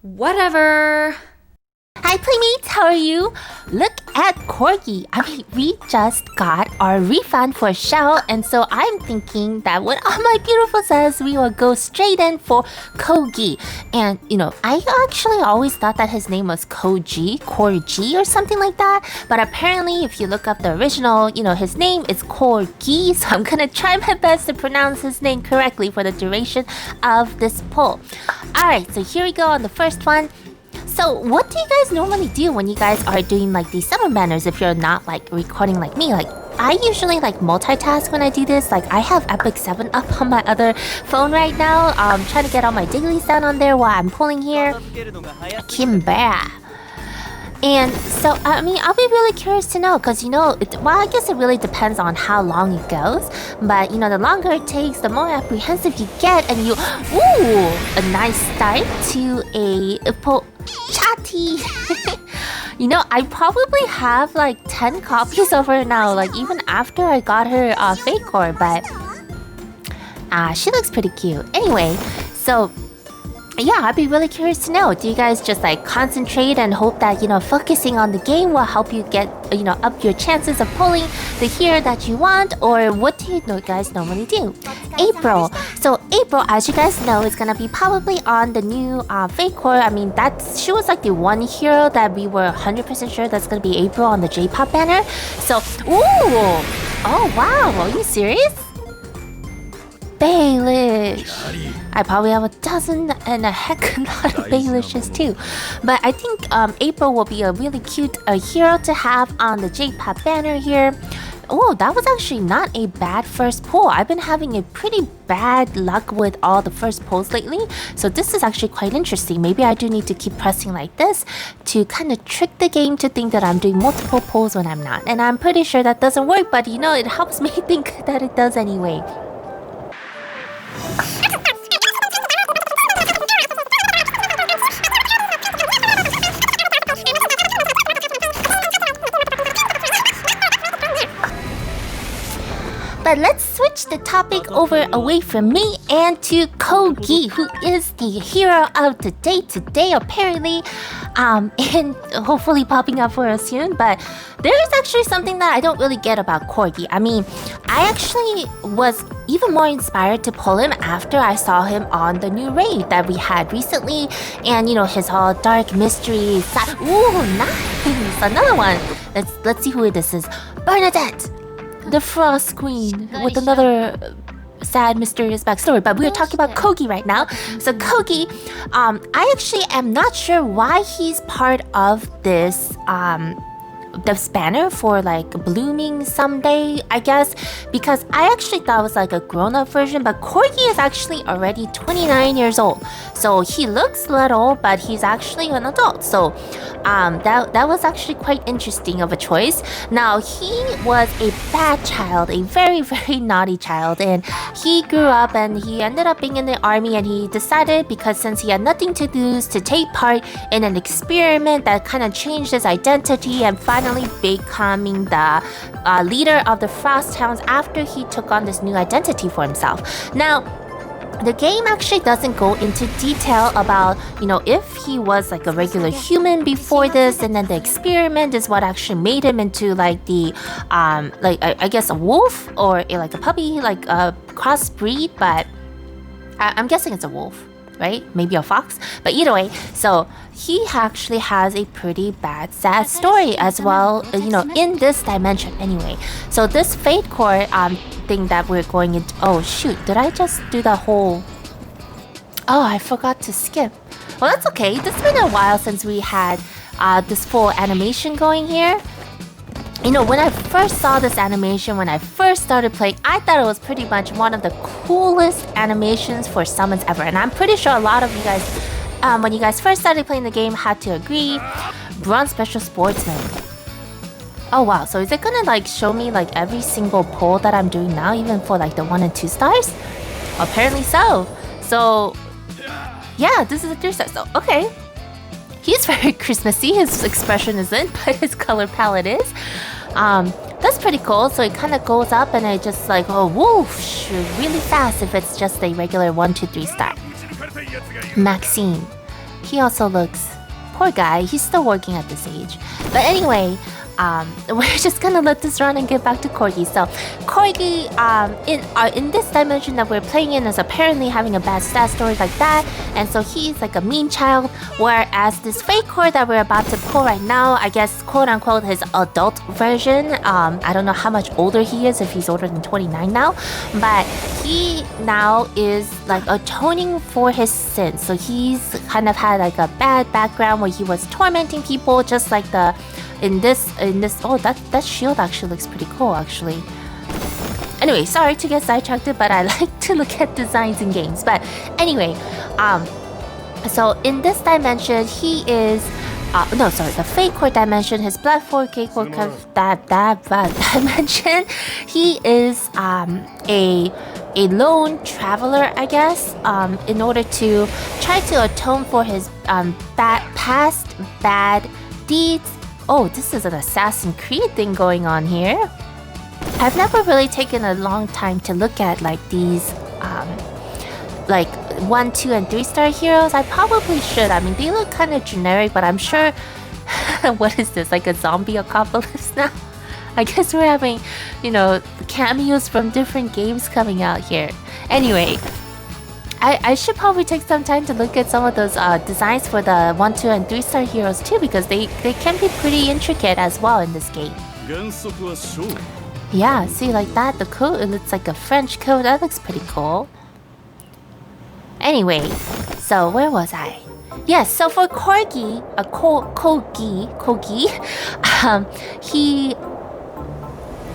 Whatever. Hi Playmates, how are you? Look at Corgi. We just got our refund for Shell, and so I'm thinking that when all my beautiful says, we will go straight in for Corgi. And I actually always thought that his name was Corgi or something like that. But apparently, if you look up the original, his name is Corgi. So I'm gonna try my best to pronounce his name correctly for the duration of this poll. Alright, so here we go on the first one. So what do you guys normally do when you guys are doing like these summer banners if you're not like recording like me? Like I usually like multitask when I do this. Like I have Epic 7 up on my other phone right now. Trying to get all my dailies done on there while I'm pulling here. Kimbera. And so, I'll be really curious to know because, I guess it really depends on how long it goes. But, the longer it takes, the more apprehensive you get. And a nice start to a chatty. I probably have like 10 copies of her now, like even after I got her fake core. But she looks pretty cute. Anyway, so... yeah, I'd be really curious to know. Do you guys just like concentrate and hope that, focusing on the game will help you get, up your chances of pulling the hero that you want? Or what do you guys normally do? April. So April, as you guys know, is gonna be probably on the new fake core. She was like the one hero that we were 100% sure that's gonna be April on the J-pop banner. So, ooh! Oh wow, are you serious? Baelish. I probably have a dozen and a heck lot of Baelishes too. But I think April will be a really cute hero to have on the J-pop banner here. Oh, that was actually not a bad first pull. I've been having a pretty bad luck with all the first pulls lately. So this is actually quite interesting. Maybe I do need to keep pressing like this to kind of trick the game to think that I'm doing multiple pulls when I'm not. And I'm pretty sure that doesn't work, but it helps me think that it does anyway. But let's switch the topic away from me and to Corgi, who is the hero of the day today, apparently, and hopefully popping up for us soon. But there is actually something that I don't really get about Corgi. I actually was even more inspired to pull him after I saw him on the new raid that we had recently, and his whole dark mystery side. Ooh, nice! Another one. Let's see who this is. Bernadette, the Frost Queen, with another sad, mysterious backstory. But we're talking about Corgi right now. So Corgi, I actually am not sure why he's part of this banner for like blooming someday, I guess, because I actually thought it was like a grown-up version, but Corgi is actually already 29 years old. So he looks little, but he's actually an adult. So that was actually quite interesting of a choice. Now, he was a bad child, a very, very naughty child, and he grew up and he ended up being in the army, and he decided, because since he had nothing to lose, to take part in an experiment that kind of changed his identity and finally becoming the leader of the Frost Hounds after he took on this new identity for himself. Now, the game actually doesn't go into detail about, if he was like a regular human before this, and then the experiment is what actually made him into like the, I guess a wolf or like a puppy, like a crossbreed, but I'm guessing it's a wolf, right? Maybe a fox, but either way, so he actually has a pretty bad, sad story as well, in this dimension anyway. So this Fate Core thing that we're going into, oh shoot, did I just do the whole, oh, I forgot to skip. Well, that's okay. It's been a while since we had this full animation going here. When I first saw this animation, when I first started playing, I thought it was pretty much one of the coolest animations for summons ever. And I'm pretty sure a lot of you guys, when you guys first started playing the game, had to agree. Bronze Special Sportsman. Oh wow, so is it gonna like show me like every single pull that I'm doing now, even for like the 1 and 2 stars? Apparently so. So, yeah, this is a 3 star, so okay. He's very Christmassy, his expression isn't, but his color palette is. That's pretty cool. So it kind of goes up and it just like, oh, whoosh, really fast if it's just a regular 1, 2, 3 star. Maxine. he also looks... Poor guy, he's still working at this age. But anyway, we're just gonna let this run and get back to Corgi. So Corgi, in this dimension that we're playing in, is apparently having a bad stat story like that, and so he's like a mean child. Whereas this fake core that we're about to pull right now, I guess quote unquote his adult version. I don't know how much older he is, if he's older than 29 now, but he now is like atoning for his sins. So he's kind of had like a bad background where he was tormenting people, just like the in this oh, that shield actually looks pretty cool actually. Anyway, sorry to get sidetracked, but I like to look at designs in games. But anyway, so in this dimension he is no, sorry, the fake core dimension, his black 4K core that dimension, he is a lone traveler, I guess, in order to try to atone for his past bad deeds. Oh, this is an Assassin's Creed thing going on here. I've never really taken a long time to look at like these like 1, 2, and 3-star heroes. I probably should. I mean, they look kind of generic, but I'm sure... What is this, like a zombie apocalypse now? I guess we're having, you know, cameos from different games coming out here. Anyway, I should probably take some time to look at some of those designs for the 1, 2, and 3-star heroes too, because they can be pretty intricate as well in this game. Yeah, see, like that, the coat, it looks like a French coat. That looks pretty cool. Anyway, so where was I? Yes, so for Corgi, he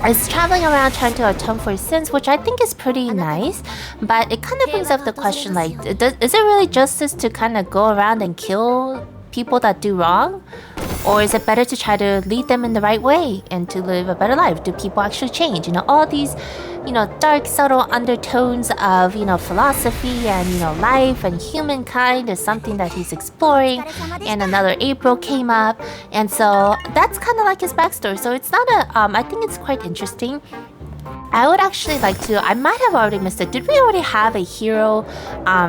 is traveling around trying to atone for his sins, which I think is pretty nice. But it kind of brings up the question, like, is it really justice to kind of go around and kill people that do wrong? Or is it better to try to lead them in the right way and to live a better life? Do people actually change? You know, all these, you know, dark, subtle undertones of, you know, philosophy and, you know, life and humankind is something that he's exploring. And another April came up. And so that's kind of like his backstory. So it's not a, I think it's quite interesting. I would actually like to, I might have already missed it. Did we already have a hero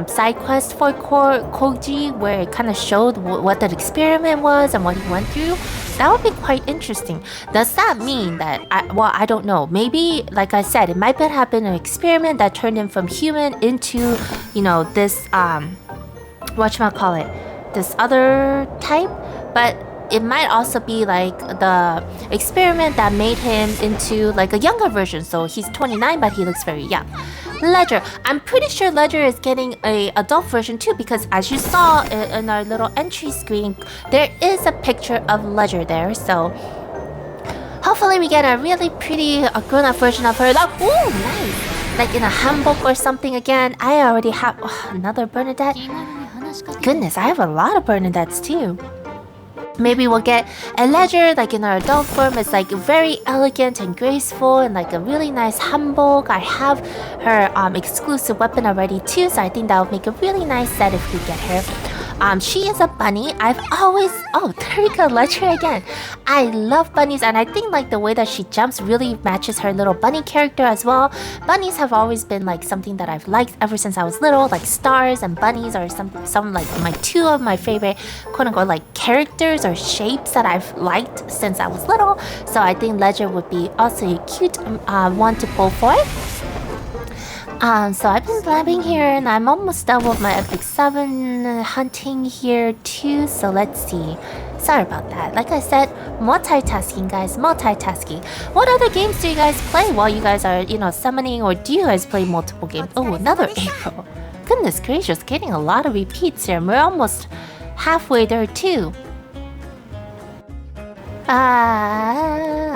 side quest for Corgi where it kind of showed what that experiment was and what he went through? That would be quite interesting. Does that mean that, I don't know. Maybe, like I said, it might have been an experiment that turned him from human into, you know, this, whatchamacallit, this other type? But it might also be like the experiment that made him into like a younger version. So he's 29, but he looks very young. Ledger. I'm pretty sure Ledger is getting a adult version too, because as you saw in our little entry screen, there is a picture of Ledger there. So hopefully we get a really pretty grown-up version of her. Like, ooh, nice. Like in a hanbok or something again. I already have another Bernadette. Goodness, I have a lot of Bernadettes too. Maybe we'll get a Ledger like in our adult form. It's like very elegant and graceful and like a really nice hanbok. I have her exclusive weapon already too, so I think that would make a really nice set if we get her. She is a bunny. I've always... Oh, there we go, Ledger again. I love bunnies, and I think like the way that she jumps really matches her little bunny character as well. Bunnies have always been like something that I've liked ever since I was little. Like stars and bunnies are some like two of my favorite quote-unquote like characters or shapes that I've liked since I was little. So I think Ledger would be also a cute one to pull for. So I've been blabbing here and I'm almost done with my Epic 7 hunting here too, so let's see. Sorry about that. Like I said, multitasking guys, multitasking. What other games do you guys play while you guys are, you know, summoning, or do you guys play multiple games? Oh, another April. Goodness gracious, getting a lot of repeats here. We're almost halfway there too.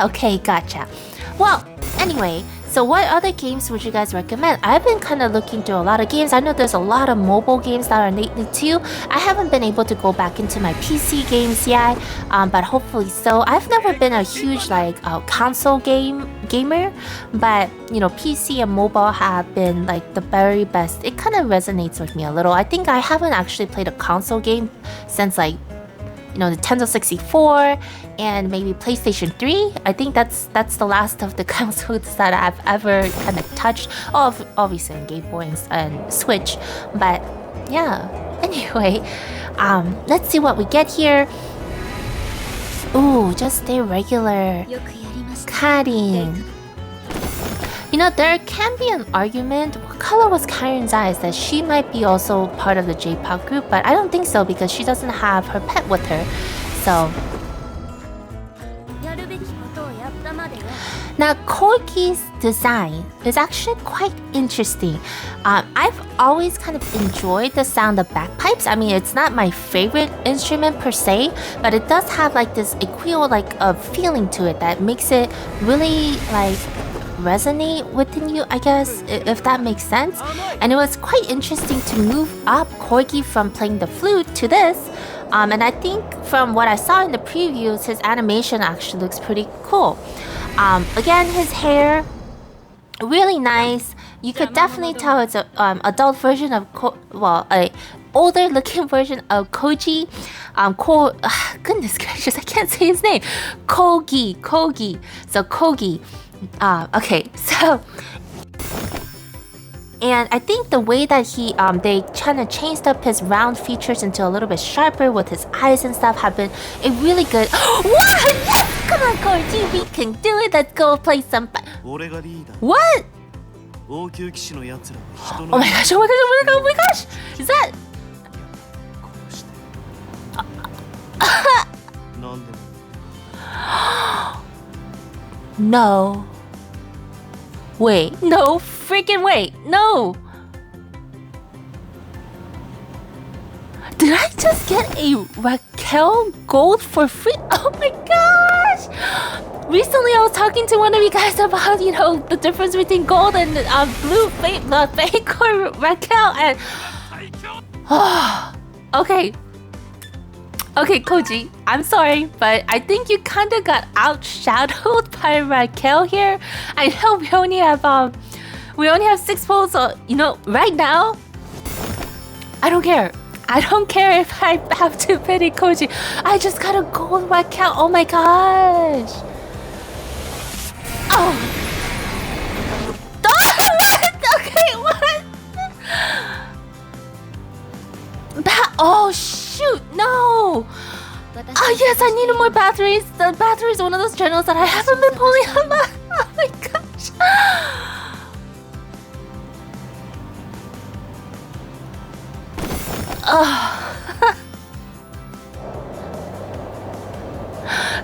Okay, gotcha. Well, anyway, so what other games would you guys recommend? I've been kind of looking through a lot of games. I know there's a lot of mobile games that are lately too. I haven't been able to go back into my PC games yet, but hopefully so. I've never been a huge like console gamer, but you know, PC and mobile have been like the very best. It kind of resonates with me a little. I think I haven't actually played a console game since like, you know, Nintendo 64 and maybe PlayStation 3. I think that's the last of the consoles that I've ever kind of touched. Obviously Game Boy and Switch, but yeah. Anyway, Let's see what we get here. Ooh, just a regular Karin. You know, there can be an argument. What color was Karin's eyes? That she might be also part of the J-pop group, but I don't think so because she doesn't have her pet with her. So now Corgi's design is actually quite interesting. I've always kind of enjoyed the sound of bagpipes. I mean, it's not my favorite instrument per se, but it does have like this equal like feeling to it that makes it really like resonate within you, I guess, if that makes sense. And it was quite interesting to move up Corgi from playing the flute to this. And I think from what I saw in the previews, his animation actually looks pretty cool. Again, his hair, really nice. You could definitely tell it's a adult version of a older looking version of Koji. Goodness gracious, I can't say his name. Kogi. So Kogi. Okay, so. And I think the way that they kind of changed up his round features into a little bit sharper with his eyes and stuff have been a really good. What? Yes! Come on, Corgi, we can do it. Let's go play some. What? Oh my gosh! Oh my gosh! Oh my gosh! Is that? No. Wait, no freaking wait, no! Did I just get a Raquel gold for free? Oh my gosh! Recently I was talking to one of you guys about, you know, the difference between gold and blue fake or Raquel and... Okay, Koji, I'm sorry, but I think you kind of got outshadowed by Raquel here. I know we only have 6 polls, so you know, right now, I don't care. I don't care if I have to pity Koji. I just gotta go with Raquel. Oh my gosh. Oh. Okay, what? Oh shoot, no! Oh yes, I needed more batteries. The battery is one of those channels that I haven't been pulling on. Oh my gosh.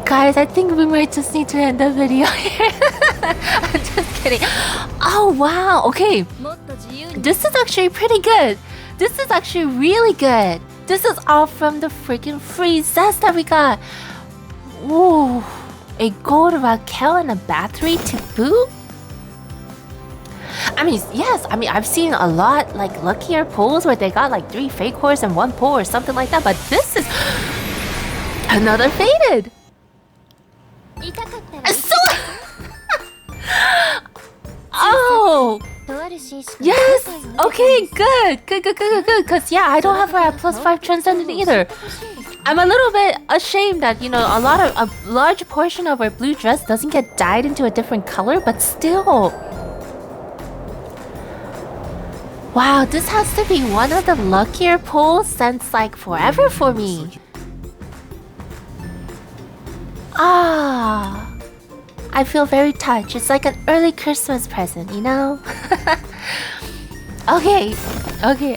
Guys, I think we might just need to end the video here. I'm just kidding. Oh wow, okay. This is actually pretty good. This is actually really good. This is all from the freaking free zest that we got. Ooh, a gold Raquel and a Bathory to boot? I mean, yes, I mean, I've seen a lot like luckier pulls where they got like 3 fake cores and 1 pull or something like that, but this is another faded. So oh! Yes! Okay, good. Because, yeah, I don't have her at +5 Transcendent either. I'm a little bit ashamed that, you know, a large portion of her blue dress doesn't get dyed into a different color, but still. Wow, this has to be one of the luckier pulls since, like, forever for me. Ah. I feel very touched. It's like an early Christmas present, you know? Okay,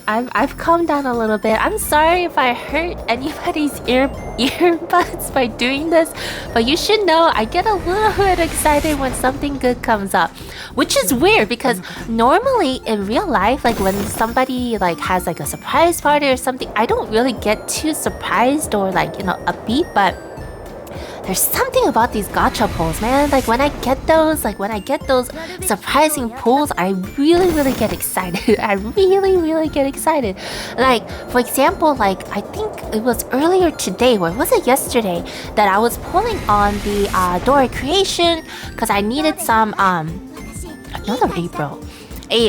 I've calmed down a little bit. I'm sorry if I hurt anybody's earbuds by doing this, but you should know I get a little bit excited when something good comes up, which is weird because normally in real life, like when somebody like has like a surprise party or something, I don't really get too surprised or like, you know, upbeat, but there's something about these gacha pulls, man. Like when I get those surprising pulls, I really get excited. I really get excited. Like, for example, like I think it was earlier today, or was it yesterday, that I was pulling on the Dora creation because I needed some another April.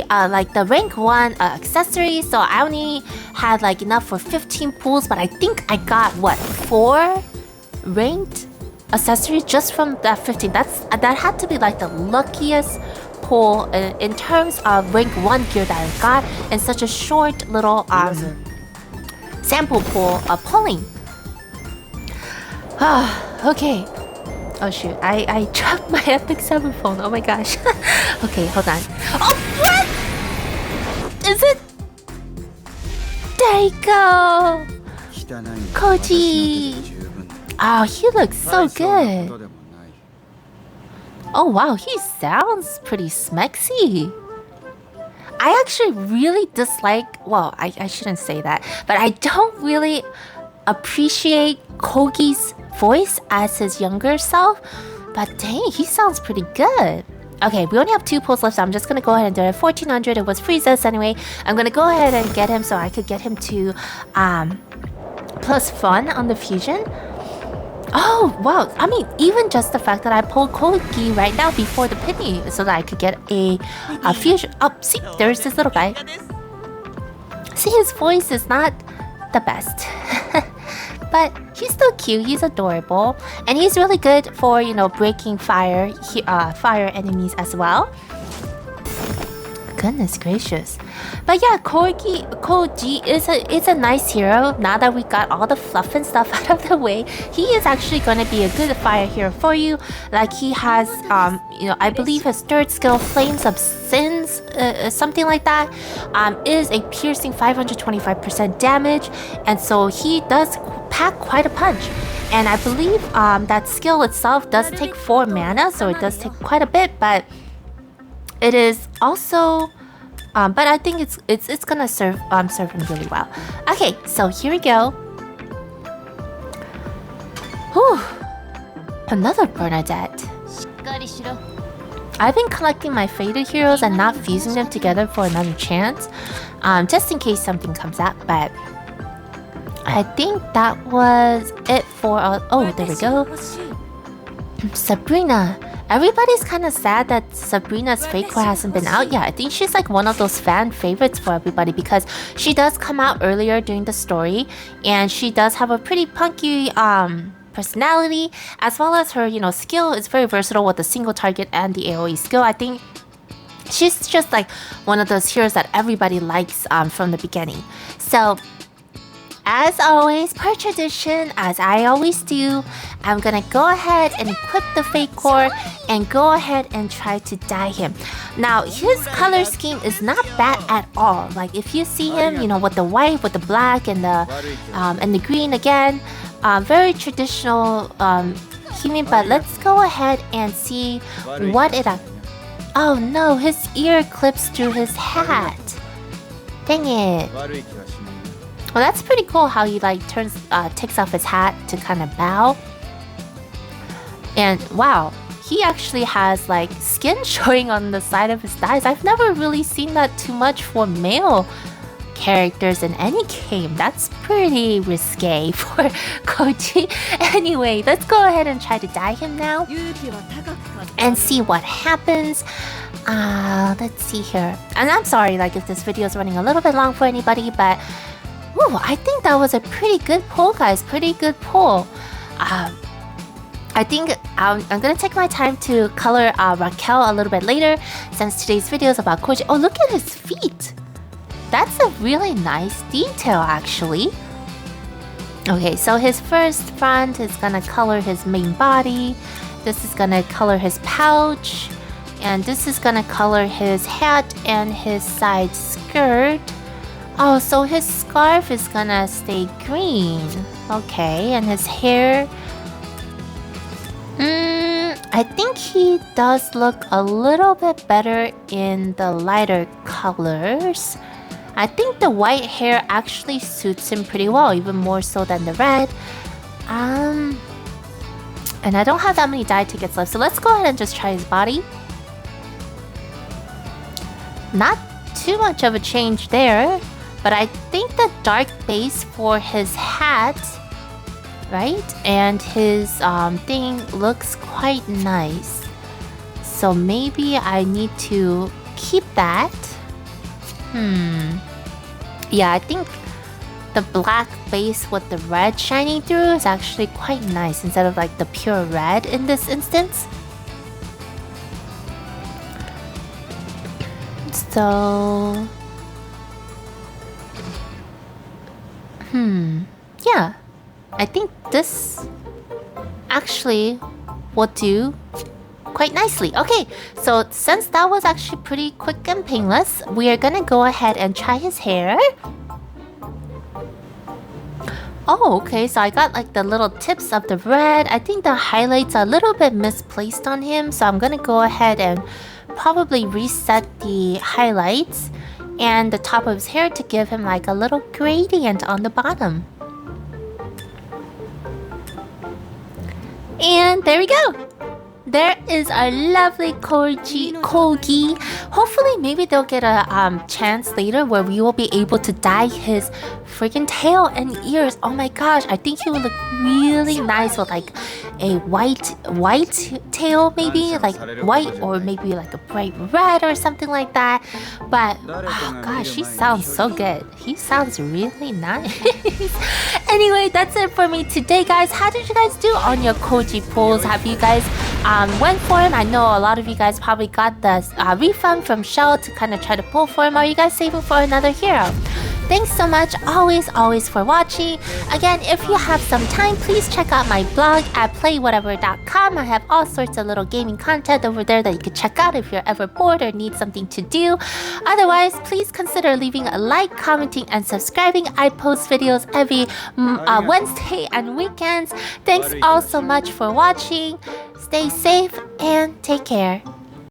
Like the rank 1 accessory, so I only had like enough for 15 pulls, but I think I got what, 4 ranked accessories just from that 15. That had to be like the luckiest pull in terms of rank 1 gear that I got in such a short little sample pool polling. Okay. Oh shoot, I dropped my Epic 7 phone. Oh my gosh. Okay, hold on. Oh, what? Is it? There you go. Corgi. Oh, he looks so good. Oh wow, he sounds pretty smexy. I actually really dislike, well, I shouldn't say that, but I don't really appreciate Corgi's voice as his younger self. But dang, he sounds pretty good. Okay, we only have 2 pulls left, so I'm just gonna go ahead and do it. 1400, it was Frieza's anyway. I'm gonna go ahead and get him so I could get him to plus fun on the fusion. Oh, wow. I mean, even just the fact that I pulled Corgi right now before the penny so that I could get a fusion. Oh, see, there's this little guy. See, his voice is not the best. But he's still cute, he's adorable. And he's really good for, you know, breaking fire enemies as well. Goodness gracious. But yeah, Corgi is a nice hero. Now that we got all the fluff and stuff out of the way, he is actually going to be a good fire hero for you. Like he has, you know, I believe his 3rd skill, Flames of Sins, something like that, is a piercing 525% damage, and so he does pack quite a punch. And I believe that skill itself does take 4 mana, so it does take quite a bit, but it is also, but I think it's gonna serve him really well. Okay, so here we go. Whew, another Bernadette. I've been collecting my faded heroes and not fusing them together for another chance, just in case something comes up. But I think that was it for. Oh, there we go. Sabrina. Everybody's kind of sad that Sabrina's fake core hasn't been out yet. I think she's like one of those fan favorites for everybody because she does come out earlier during the story, and she does have a pretty punky personality, as well as her, you know, skill is very versatile with the single target and the AoE skill. I think she's just like one of those heroes that everybody likes from the beginning. So as always, per tradition, as I always do, I'm gonna go ahead and equip the fake core and go ahead and try to dye him. Now, his color scheme is not bad at all. Like if you see him, you know, with the white, with the black, and the green again, very traditional human. But let's go ahead and see what it. Oh no, his ear clips through his hat. Dang it. Well, that's pretty cool how he like takes off his hat to kind of bow. And wow, he actually has like skin showing on the side of his thighs. I've never really seen that too much for male characters in any game. That's pretty risque for Corgi. Anyway, let's go ahead and try to dye him now and see what happens. Let's see here. And I'm sorry like if this video is running a little bit long for anybody, but ooh, I think that was a pretty good pull, guys. Pretty good pull. I think I'm gonna take my time to color Raquel a little bit later, since today's video is about Corgi. Oh, look at his feet. That's a really nice detail, actually. Okay, so his first front is gonna color his main body. This is gonna color his pouch. And this is gonna color his hat and his side skirt. Oh, so his scarf is gonna stay green. Okay, and his hair. I think he does look a little bit better in the lighter colors. I think the white hair actually suits him pretty well, even more so than the red. And I don't have that many dye tickets left, so let's go ahead and just try his body. Not too much of a change there. But I think the dark base for his hat, right, and his thing looks quite nice. So maybe I need to keep that. Yeah, I think the black base with the red shining through is actually quite nice instead of like the pure red in this instance. So Yeah. I think this actually will do quite nicely. Okay, so since that was actually pretty quick and painless, we are gonna go ahead and try his hair. Oh, okay, so I got like the little tips of the red. I think the highlights are a little bit misplaced on him, so I'm gonna go ahead and probably reset the highlights and the top of his hair to give him like a little gradient on the bottom. And there we go. There is our lovely Corgi. Hopefully, maybe they'll get a chance later where we will be able to dye his freaking tail and ears. Oh my gosh, I think he would look really nice with like a white tail, maybe like white or maybe like a bright red or something like that. But oh gosh, he sounds so good. He sounds really nice. Anyway, that's it for me today, guys. How did you guys do on your Corgi pulls? Have you guys went for him? I know a lot of you guys probably got the refund from Shell to kind of try to pull for him. Or are you guys saving for another hero? Thanks so much, always for watching. Again, if you have some time, please check out my blog at PlayWhatever.com. I have all sorts of little gaming content over there that you could check out if you're ever bored or need something to do. Otherwise, please consider leaving a like, commenting, and subscribing. I post videos every Wednesday and weekends. Thanks all so much for watching. Stay safe and take care.